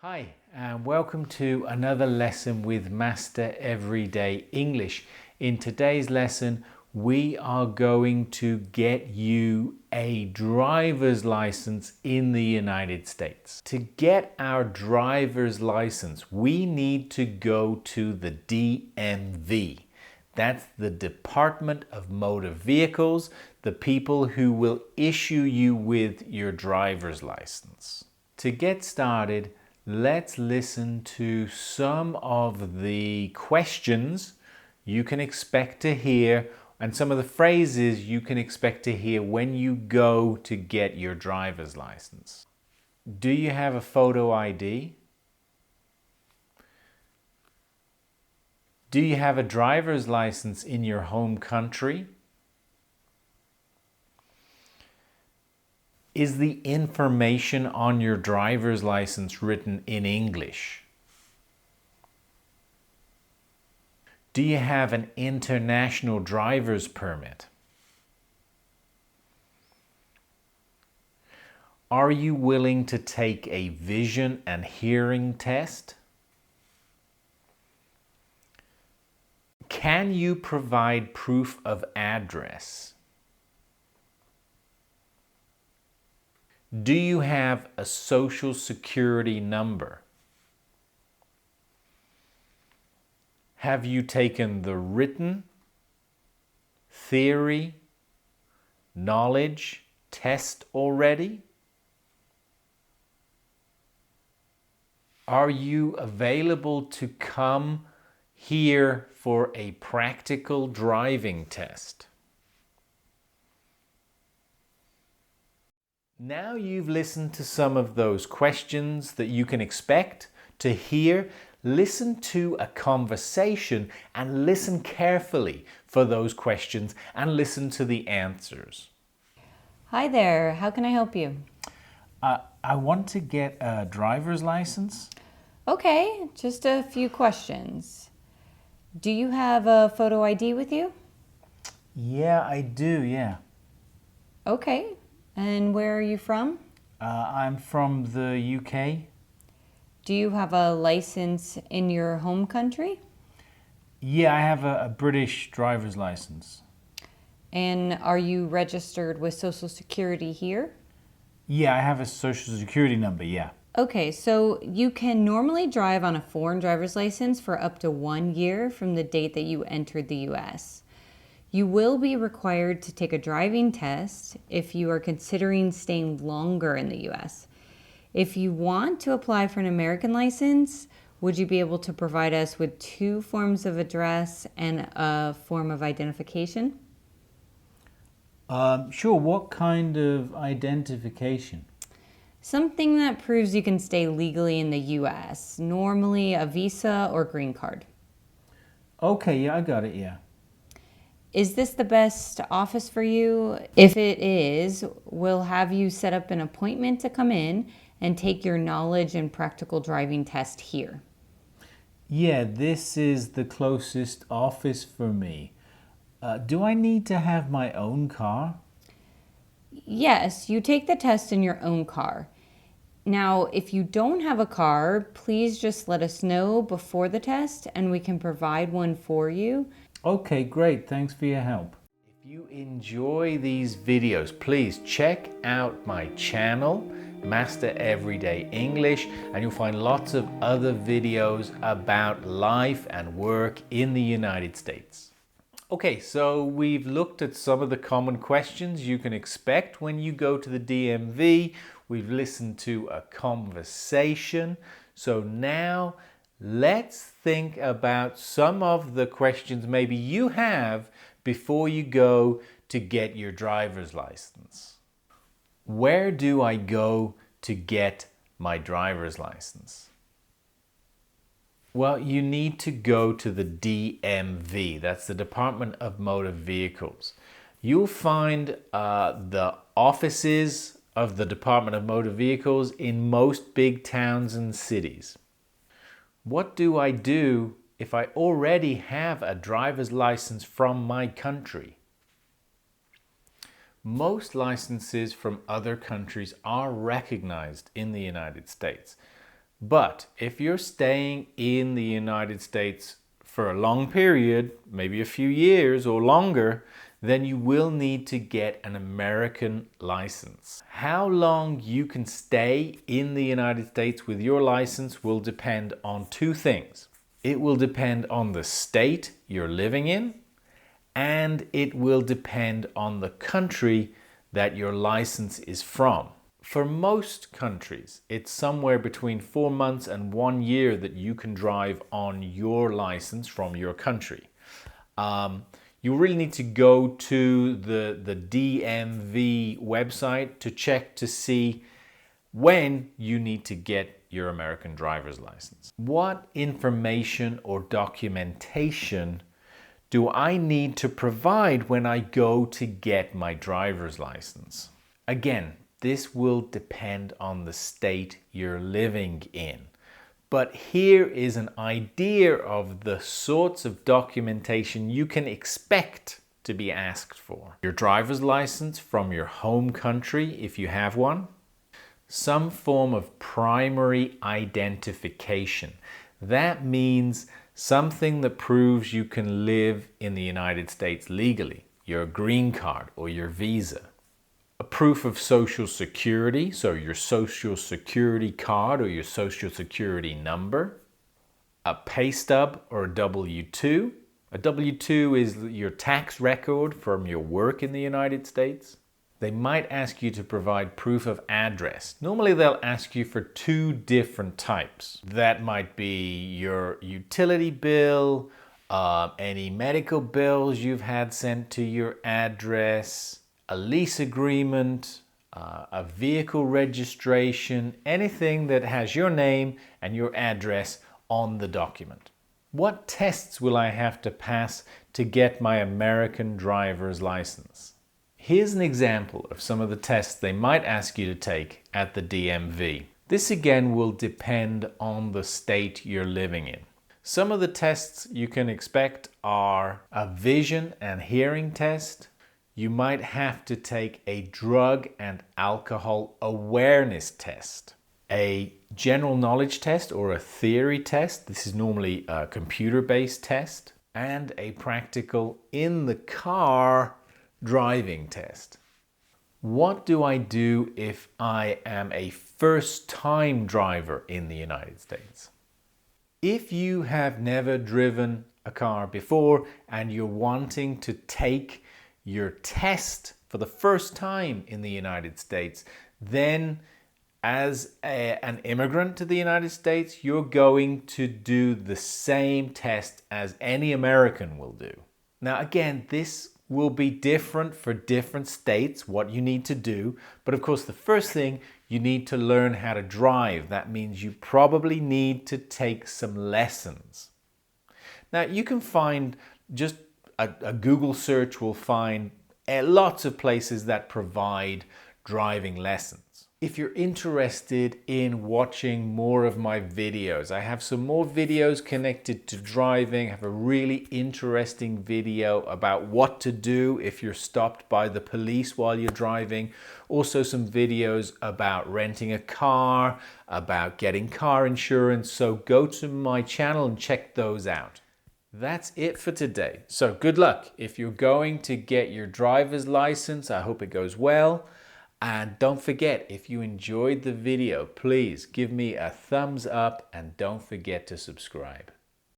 Hi, and welcome to another lesson with Master Everyday English. In today's lesson, we are going to get you a driver's license in the United States. To get our driver's license, we need to go to the DMV. That's the Department of Motor Vehicles, the people who will issue you with your driver's license. To get started, let's listen to some of the questions you can expect to hear and some of the phrases you can expect to hear when you go to get your driver's license. Do you have a photo ID? Do you have a driver's license in your home country? Is the information on your driver's license written in English? Do you have an international driver's permit? Are you willing to take a vision and hearing test? Can you provide proof of address? Do you have a social security number? Have you taken the written, theory, knowledge test already? Are you available to come here for a practical driving test? Now you've listened to some of those questions that you can expect to hear. Listen to a conversation and listen carefully for those questions and listen to the answers. Hi there, how can I help you? I want to get a driver's license. Okay, just a few questions. Do you have a photo ID with you? Yeah, I do, yeah. Okay, and where are you from? I'm from the UK. Do you have a license in your home country? Yeah, I have a British driver's license. And are you registered with Social Security here? Yeah, I have a social security number, yeah. Okay, so you can normally drive on a foreign driver's license for up to 1 year from the date that you entered the US. You will be required to take a driving test if you are considering staying longer in the US. If you want to apply for an American license, would you be able to provide us with 2 forms of address and a form of identification? Sure, what kind of identification? Something that proves you can stay legally in the US, normally a visa or green card. Okay, yeah, I got it, yeah. Is this the best office for you? If it is, we'll have you set up an appointment to come in and take your knowledge and practical driving test here. Yeah, this is the closest office for me. Do I need to have my own car? Yes, you take the test in your own car. Now, if you don't have a car, please just let us know before the test and we can provide one for you. Okay, great. Thanks for your help. If you enjoy these videos, please check out my channel, Master Everyday English, and you'll find lots of other videos about life and work in the United States. Okay, so we've looked at some of the common questions you can expect when you go to the DMV. We've listened to a conversation. So now let's think about some of the questions maybe you have before you go to get your driver's license. Where do I go to get my driver's license? Well, you need to go to the DMV. That's the Department of Motor Vehicles. You'll find the offices of the Department of Motor Vehicles in most big towns and cities. What do I do if I already have a driver's license from my country? Most licenses from other countries are recognized in the United States. But if you're staying in the United States for a long period, maybe a few years or longer, then you will need to get an American license. How long you can stay in the United States with your license will depend on two things. It will depend on the state you're living in, and it will depend on the country that your license is from. For most countries, it's somewhere between 4 months and 1 year that you can drive on your license from your country. You really need to go to the DMV website to check to see when you need to get your American driver's license. What information or documentation do I need to provide when I go to get my driver's license? Again, this will depend on the state you're living in. But here is an idea of the sorts of documentation you can expect to be asked for. Your driver's license from your home country, if you have one. Some form of primary identification. That means something that proves you can live in the United States legally. Your green card or your visa. A proof of social security, so your social security card or your social security number. A pay stub or a W-2. A W-2 is your tax record from your work in the United States. They might ask you to provide proof of address. Normally they'll ask you for two different types. That might be your utility bill, any medical bills you've had sent to your address, a lease agreement, a vehicle registration, anything that has your name and your address on the document. What tests will I have to pass to get my American driver's license? Here's an example of some of the tests they might ask you to take at the DMV. This again will depend on the state you're living in. Some of the tests you can expect are a vision and hearing test. You might have to take a drug and alcohol awareness test, a general knowledge test or a theory test. This is normally a computer-based test, and a practical in the car driving test. What do I do if I am a first-time driver in the United States? If you have never driven a car before and you're wanting to take your test for the first time in the United States, then as an immigrant to the United States, you're going to do the same test as any American will do. Now again, this will be different for different states, what you need to do. But of course, the first thing, you need to learn how to drive. That means you probably need to take some lessons. Now you can find just a Google search will find lots of places that provide driving lessons. If you're interested in watching more of my videos, I have some more videos connected to driving. I have a really interesting video about what to do if you're stopped by the police while you're driving. Also some videos about renting a car, about getting car insurance. So go to my channel and check those out. That's it for today. So good luck. If you're going to get your driver's license, I hope it goes well. And don't forget, if you enjoyed the video, please give me a thumbs up and don't forget to subscribe.